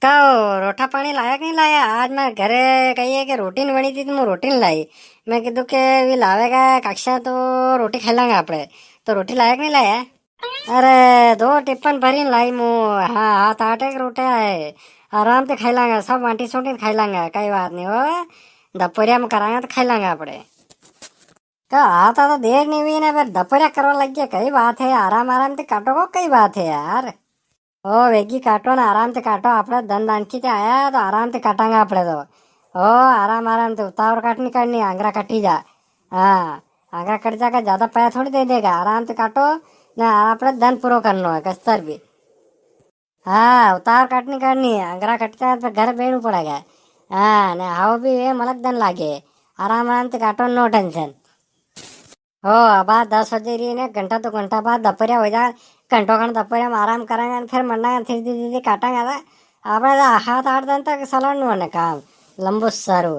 कहो रोटा पानी लाया कि नहीं लाया? आज मैं घरे कही है कि रोटी नहीं बनी थी तो मैं रोटी नहीं लाई। मैं कीधु के भी लावेगा कक्षा तो रोटी खाई लांगे आपड़े। तो रोटी लाया कि नहीं लाया? अरे दो टिप्पन भरी लाई मु। हाँ, हाथ आटे के रोटे है। आराम से खाई लांगे, सब वाटी सोटी खाई लांगे, कई बात नहीं हो। दोपहरिया में कराएंगे तो खाई लांगे आपड़े। का आता तो देर नहीं हुई ना, फिर दोपहरिया करवा लग गया, कई बात है। आराम आराम से काटो को, कई बात है यार। ओ वेगी काटो ना, आराम से काटो। आपड़े धन दानकी से आया तो आराम से काटांगे आपड़े तो। ओ आराम आराम से, उतावर काट नहीं करनी, आंगरा कटी जा। हाँ, आंगरा कट जाकर ज्यादा पैसा थोड़ी दे देगा। आराम से काटो ना, आपड़े धन पूरा करना है कस्तर भी। हाँ, उतावर काट नहीं करनी है, आंगरा कट जाए तो घर बेणू पड़ेगा। हाँ ने हाव भी ये मलक धन लागे। आराम आराम से काटो, नो टेंशन। हो अब 10 बजे रही ने, घंटा तो घंटा बाद दोपहरिया हो जाए। घंटों खंड दोपहरिया में आराम करेंगे, फिर मरना धीरे धीरे धीरे काटेंगे था। આપણે તો 7-8 दिन तक સલાડનું ને કામ લંબુ સારું.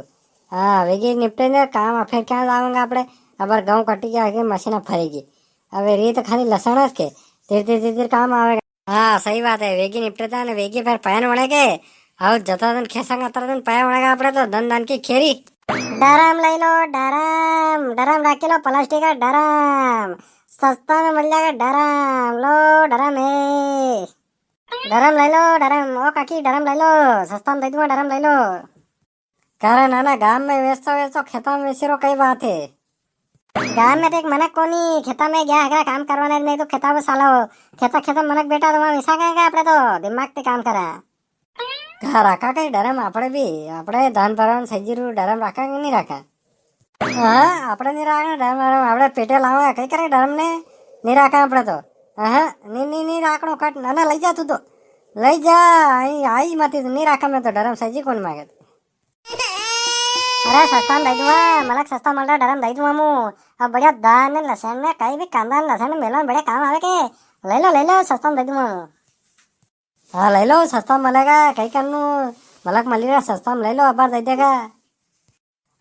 હા વેગી નિપટે ને કામ. ફેર ક્યાં જાવાંગે આપણે? અબર ઘઉં કટી ગયા કે મશીન ફરી ગઈ. હવે રીત ખાલી લસણ જ કે ધીરે ધીરે ધીરે ધીરે કામ આવે. હા સही बात है, वेगी निपटता ने वेगी फिर पैन वणेगे। और जता दिन खेसांगे अतरा दिन पाया वणेगा આપણે તો ધન દાન की खेरी। डरम लई लो, डरम डरम राखी लो, प्लास्टिक का डरम सस्ता में मिल जाएगा। डरम लो, डरम है। डरम ले लो, डरम। ओ काकी डरम ले लो, सस्ता में दे दूंगा, डरम ले लो। कारण नाना गांव में वेचतो वेचतो खेता में वेची रो, कई बात है। गांव में तो एक मनक कोनी खेता में गया है काम करवाने, नहीं तो खेता में सालो खेता खेता मनक बेटा तो वहां विसा कहेंगे આપણે તો દિમાગ થી કામ કરે। ઘા રાખા કઈ ડરમ આપણે બી? આપણે ધાન ભરવાનું સજીરું ડરમ રાખા કે નહીં રાખા? હા આપણે નહીં રાખા ડરમ। આપણે પેટે લાવવા કઈ કરે ડરમ ને? નહીં રાખા આપણે તો। હા ની ની ની રાખણો કટ ના લઈ જા તું તો, લઈ જા। आई आई मत नहीं राखा मैं तो डरम सजी कौन मांगे। अरे सस्ता में दे दूंगा, मलक सस्ता मिल रहा है, डरम दे दूंगा मु। अब बढ़िया दान ने लहसुन में कहीं भी कांदा लहसुन में मेला में बड़े काम आवे के। ले लो सस्ता में दे दूंगा। हाँ ले लो, सस्ता में मिलेगा, कहीं करनू मलक मिल रहा सस्ता में ले लो, अब दे देगा।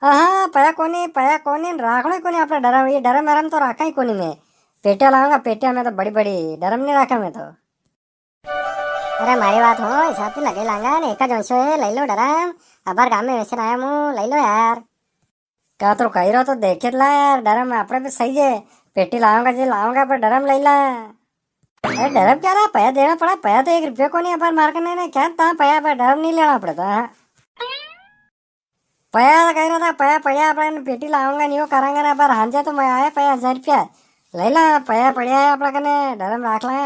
हाँ पया कोनी राखना ही कोनी आपने डरम। ये डरम वरम तो राखा ही कोनी मैं। पेटिया लाऊंगा, पेटिया में तो बड़ी बड़ी डरम नहीं राखा मैं तो। अरे मारी बात हो हिसाब से लगे लांगा ने, एक जोशो है, ले लो डरम। अबार गांव में वैसे आया मु, ले लो यार। क्या तो कही रहो तो देखे ला यार, डरम आपने भी सही है। पेटी लाऊंगा जी लाऊंगा, पर डरम ले ला। अरे डरम क्या रहा, पया देना पड़ा। पया तो 1 रुपया को नहीं अपन मार्केट ने क्या था पया, पर डरम नहीं लेना पड़ता। पया तो कह रहा था, पया पया अपन पेटी लाऊंगा नहीं, वो करेंगे ना पर हांजा तो मैं आया पया 1000 रुपया ले ला। पया पड़िया है अपना कने, डरम राख ला।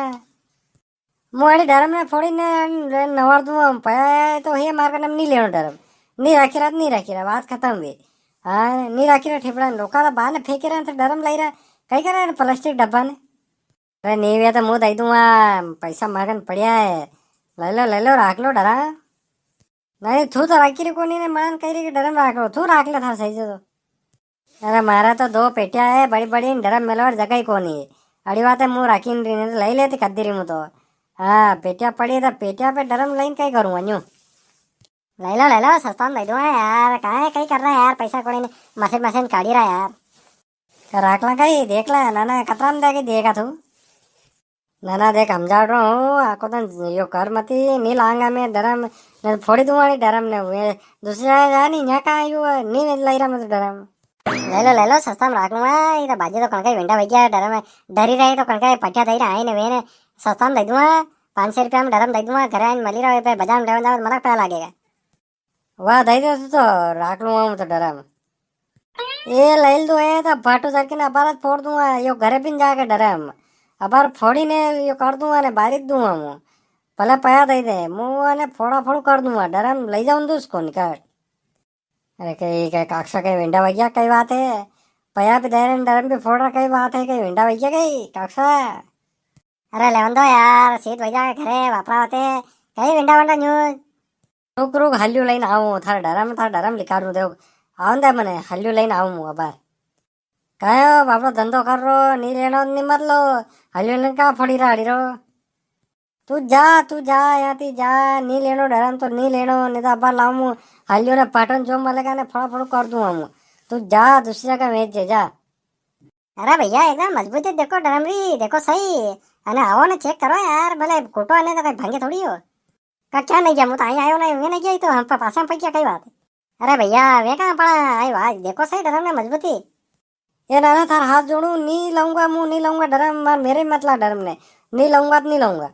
मुआड़ी डरम ने फोड़ी ने नवार दूँ पया तो हे मार्केट में नहीं लेना डरम। नहीं राखी रहा बात खत्म हुई। हाँ नहीं राखी रहा ठेपड़ा लोका तो बाहर फेंके रहे तो डरम लाई रहा, कहीं कर रहे प्लास्टिक डब्बा ने। अरे नहीं भैया तो मुँह दई दूंगा, पैसा मार्केट में पड़िया है। ले लो राख लो डरा। नहीं तू तो राखी रे कोनी ने मान कही रही कि डरम राख लो, तू राख ले था सही से तो। अरे मारा तो 2 पेटिया है बड़ी बड़ी, डरम मिलवार जगह ही कोनी। अड़ी बात है मुँह राखी नहीं रही, लई लेती कद्दी रही मुँह तो। हाँ पेटिया पड़ी है तो पेटिया पे डरम लाइन कहीं करूँगा यूँ। ले लो सस्ता में दे दूंगा यार, कहाँ है कहीं कर रहा है यार, पैसा कोई मशीन मशीन काढ़ी रहा यार। राख ला कहीं देख ला नाना, कतरा में देगी देगा तू? नाना देख हम जा रहा हूँ आको तो यो कर मती नहीं लाऊंगा मैं डरम, नहीं तो फोड़ी दूंगा डरम ने। हुए दूसरी जगह जा नहीं, यहाँ कहाँ यू नहीं लाई रहा मैं तो डरम। ले लो सस्ता में राख लूंगा। ये तो बाजी तो कणका विंडा भैया डरम डरी रही तो कणका पटिया दे रहा है ने वेने, सस्ता में दे दूंगा। 500 रुपया में डरम दे दूंगा, घर आने मली रहा है बाजार में लेवन जाओ मलक पता लगेगा। वाह दे दो तो राख लूंगा मैं तो डरम। ये ले दो है तो भाटू चढ़ के ना अबार फोड़ दूंगा, यो घरे भी जाके डरम। अबार फोड़ी ने यो कर दूंगा ने बारिश दूंगा मुँह, पहले पया दे दे मुँह ने फोड़ा फोड़ कर दूंगा, डरम ले जाऊँ तो उसको निकाल। अरे कहीं कहीं काक्षा कहीं विंडा भैया कई बात है, पया भी दे रहे डरम भी फोड़ रहा कई बात है, कहीं विंडा भैया कहीं काक्षा। अरे लेवन दो यार, सीत भैया के घरे वापरा होते कहीं विंडा वंडा न्यूज। रुक हल्यू लઈને આવું, थारा डरम लिखारू देव आवन दे मने हल्यू लઈને આવું હું અબાર। કયો બાપડો ધંધો કરો ની લેણો ની મતલો, હલ્યુ લઈને કા ફોડી રાડી રો। तू जा यहाँ थी जा, नहीं लेनो डरम तो नहीं लेनो, नहीं तो अबार लाऊं हल्यू ने पाटन जो मलेगा ने फड़ा फड़ कर दूंगा मैं। तू जा दूसरी जगह वेच जा। अरे भैया एकदम मजबूत है, देखो डरम री देखो सही, अने आओ ने चेक करो यार, भले खोटो आने तो कहीं भांगे थोड़ी हो। का क्या नहीं गया, मुँह तो आई आयो नहीं, वे नहीं गया, तो हम पास में पैसा कई बात। अरे भैया वे कहाँ पड़ा आई वाह, देखो सही डरम ने मजबूती। ये नाना थार हाथ जोड़ू, नहीं लाऊंगा, मुंह नहीं लाऊंगा डरम, मार मेरे मतलब डरम ने नहीं लाऊंगा तो नहीं लाऊंगा।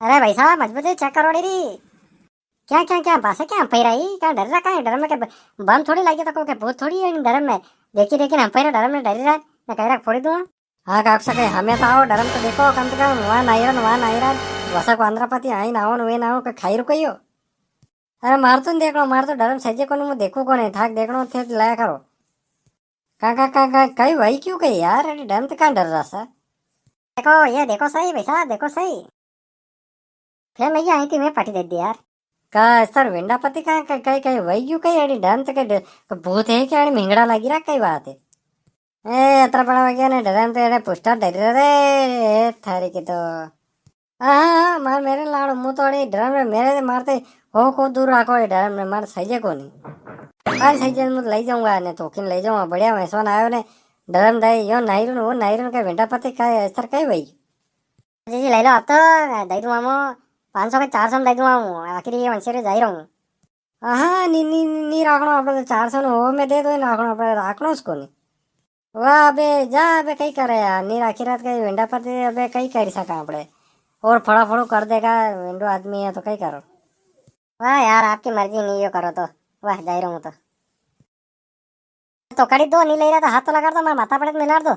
अरे भाई साहब मजबूती चेक करो डी। क्या क्या क्या बात है, क्या पैरा ही क्या डर रहा, कहाँ डर में क्या बम थोड़ी लगी, तो क्या भूत थोड़ी है डर में। देखी देखी हम पैरा डर में डर रहा, मैं कह रहा फोड़ी दूँ। हाँ का सके हमें तो आओ डरम तो देखो कम से कम, वहाँ नाइरन वसा को आंध्रपति आई नाओ वे नाओ का खाई रुको। अरे मार तो देख लो, मार तो डरम सजे को मुँह देखू को नहीं थाक देखो थे लाया करो। का कहीं वही क्यों कही यार, अरे डरम तो कहाँ डर रहा सा। देखो ये देखो सही भैसा, देखो सही। फिर मैं आई थी मैं पटी दे दी यार। का सर वेंडापति कहाँ कहीं कहीं वही क्यों कही अड़ी डरम तो कहीं भूत है क्या, मिंगड़ा लगी रहा कई बात है। ए अത്ര बड़ा वगैरह ने डरम तो अरे पुष्टा डर रे थारी की तो। हाँ मार मेरे लाड़ मुँह तोड़ी डरम रे मेरे मारते हो को दूर रखो ये डरम ने मार सही को नहीं। मार सही मुझे ले जाऊंगा ने तो किन ले जाऊंगा, बढ़िया वैसा आयो ने डरम दई यो नायरून वो नायरून का वेंडापति का सर कहीं भाई। जी जी ले लो अब तो दई दूँ मामो, 500 के 400 में दई दूँ आखिर ये वंशे जा रहा हूँ। हाँ नी नी नी राखणो આપણે તો 400 નો हो में दे दो राखणो આપણે राखणो उसको नहीं। वाह अबे जा अबे कई करे यार, नी राखी रात कई वेंडा पर अबे कई कर सका આપણે और फड़ाफड़ू कर देगा, वेंडो आदमी है तो कई करो। वाह यार आपकी मर्जी, नहीं यो करो तो वाह जा रहा हूँ तो कड़ी दो नहीं ले रहा तो हाथ तो लगा दो, मैं माथा पड़े मिला दो।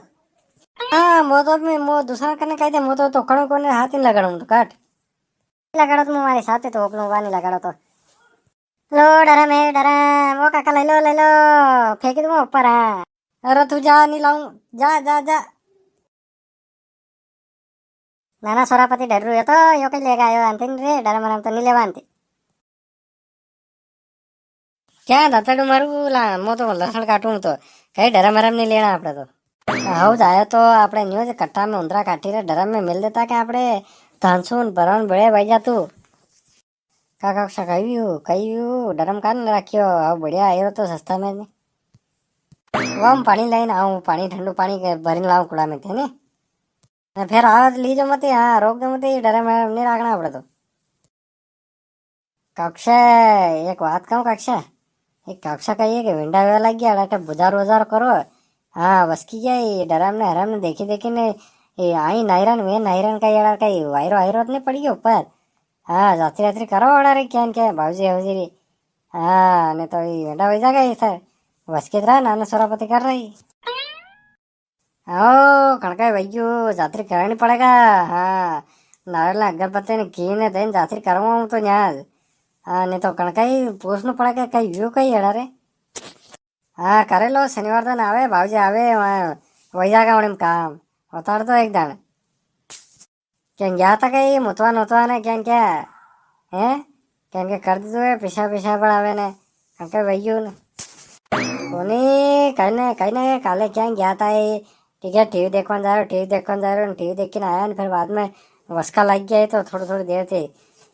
हाँ मो तो मो दूसरा करने कही दे, मो तो कड़ो को हाथ नहीं लगाड़ू तो काट लगाड़ो तो हमारे साथ तो अपनो वाह नहीं लगाड़ो तो। लो डरम है डरम, वो काका ले लो फेंक दूंगा ऊपर। हाँ अरे तू जा नहीं लाऊं, जा जा जा। नाना सोरापति डर रही है तो यो कहीं लेगा आयो अंतिम रे डरम तो नहीं लेवा अंति। क्या दातड़ू मारू ला मो तो लसण काटू तो कहीं डरम हरम नहीं लेना आपने तो। हाउ जाए तो आपने न्यूज कट्टा में उंदरा काटी रे डरम में मिल देता क्या आपने धानसून भरण बड़े भाई जा तू। काका कही डरम कान रखियो आओ बढ़िया आयो तो सस्ता में ने। वो पानी लाइन आऊँ, पानी ठंडू पानी के भरीने लाऊं कुड़ा में थे ने फिर आओ लीजो मत, हाँ रोक दो मत, डरम नहीं रखना आपने तो। कक्षा एक बात कहूँ कक्षा, एक कक्षा कहिए कि विंडा वे लग गया अड़ा बुजार वजार करो। हाँ बस की क्या ये डरम ने हरम ने देखी देखी ने ये आई नायरन वे नायरन का यार कहीं वायरो वायरो नहीं पड़ी गया ऊपर। हाँ जाती रात्रि करो अड़ा रे क्या भाजी हवजी री। हाँ नहीं तो ये विंडा वही जाएगा ये सर बस की तरह नाना सोरापति कर रही। ओ कड़का भैयू जात्री करनी पड़ेगा। हाँ नारियल अगरबत्ती ने की ने देन जात्री करवाऊँ तो यहाँ। हाँ नहीं तो कणका ही पूछना पड़ेगा कहीं व्यू कहीं एड़ा रे। हाँ करे लो शनिवार दिन आवे भाजी आवे वहाँ वही जाएगा उन्हें काम उतार दो एक दिन। क्या गया था कहीं मुतवान उतवान है क्या है क्या कर दी तो पिछा पिछा बढ़ावे ने कणका भैयू ने कोनी कहने काले क्या गया था ये। ठीक है टीवी देखने जा रहे हो टीवी देख के आया फिर बाद में वस्का लग गया तो थोड़ी देर थी।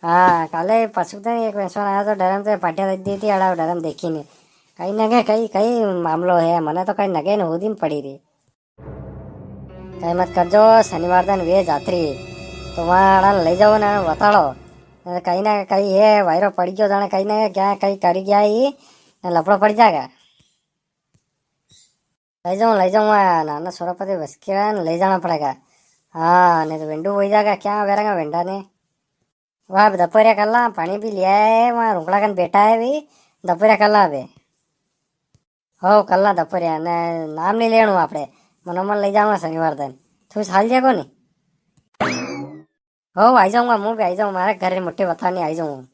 हाँ काले पशु थे एक वैसा आया तो डरम से पाटिया दी थी अड़ा डरम देखी ने कहीं नगे कहीं मामलो है मने तो कहीं नगे न दिन पड़ी रही। कहीं मत कर जो शनिवार दिन वे जात्री तो वहाँ अड़ा ले जाओ ना बताड़ो कहीं ना कहीं है वायरो पड़ गयो जाने कहीं ना क्या कहीं कर गया ही लपड़ो पड़ जाएगा। ले जाऊँ वहाँ नाना सोरापति बस किरा ले जाना पड़ेगा। हाँ नहीं तो विंडो हो जाएगा क्या वेरेगा विंडा ने। वहाँ दोपहरिया कर ला पानी भी लिया है वहाँ रुकड़ा कन बैठा है भी दोपहरिया कर ला अबे हो कर ला दोपहरिया ने नाम नहीं लेना आपने मनोमन ले जाऊंगा शनिवार दिन तू साल जाएगा नहीं हो आई जाऊंगा मुँह भी आई जाऊँ मारे घर मुट्ठी बता नहीं आई जाऊँ।